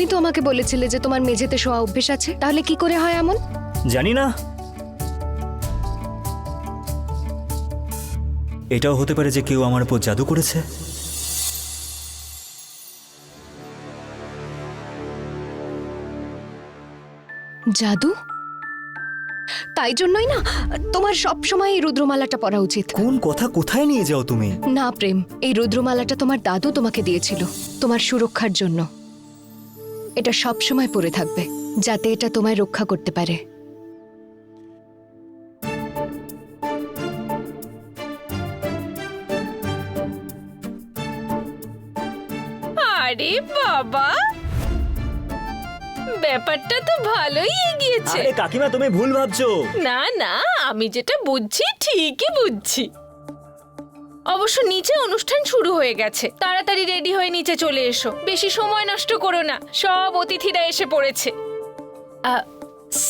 তুমি তো আমাকে বলেছিলে যে তোমার মেঝেতে শোয়া অভ্যেস আছে, তাহলে কি করে হয় এমন? জানি না, এটাও হতে পারে যে কেউ আমার উপর জাদু করেছে। জাদু? তাই জন্যই না তোমার সব সময় এই রুদ্রমালাটা পরা উচিত। কোন কথা কোথায় নিয়ে যাও তুমি? না প্রেম, এই রুদ্রমালাটা তোমার দাদু তোমাকে দিয়েছিল তোমার সুরক্ষার জন্য। এটা সব সময় পরে থাকবে, যাতে এটা তোমায় রক্ষা করতে পারে। আরে বাবা, ব্যাপারটা তো ভালোই এগিয়েছে। আরে কাকিমা, তুমি ভুল ভাবছো। না না, আমি যেটা বুঝছি ঠিকই বুঝছি। অবশ্য নিচে অনুষ্ঠান শুরু হয়ে গেছে, তাড়াতাড়ি রেডি হয়ে নিচে চলে এসো, বেশি সময় নষ্ট করো না, সব অতিথিরা এসে পড়েছে।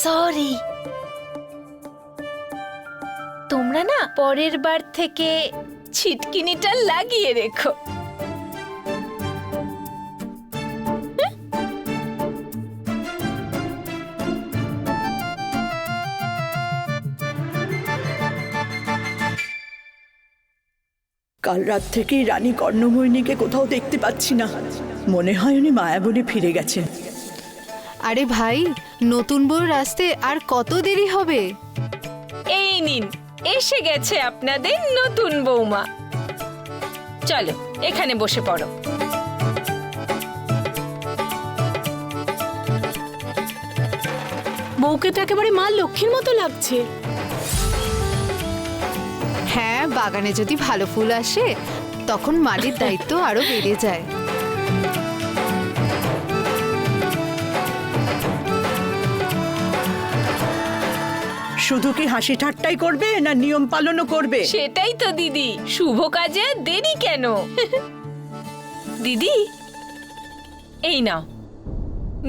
সরি, তোমরা না পরের বার থেকে ছিটকিনিটা লাগিয়ে রেখো। কাল রাত থেকেই রানী কর্ণমোহিনীকে কোথাও দেখতে পাচ্ছি না। মনে হয় উনি মায়াবনে ফিরে গেছেন। আরে ভাই, নতুন বউর আসতে আর কত দেরি হবে? এই নিন, এসে গেছে আপনাদের নতুন বৌমা। চলো এখানে বসে পড়ো। বউকে তো একেবারে মা লক্ষ্মীর মতো লাগছে। হ্যাঁ, বাগানে যদি ভালো ফুল আসে তখন মালির দায়িত্ব আরো বেড়ে যায়। শুধু কি হাসি ঠাট্টাই করবে না নিয়ম পালনও করবে? সেটাই তো দিদি, শুভ কাজে আর দেরি কেন? দিদি, এই নাও,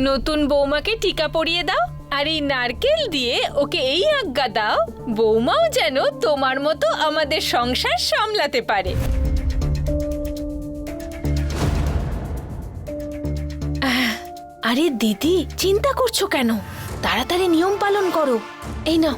নতুন বৌমাকে টিকা পরিয়ে দাও, আর এই নারকেল দিয়ে ওকে এই আজ্ঞা দাও, বৌমাও যেন তোমার মতো আমাদের সংসার সামলাতে পারে। আরে দিদি, চিন্তা করছো কেন? তাড়াতাড়ি নিয়ম পালন করো। এই নাও।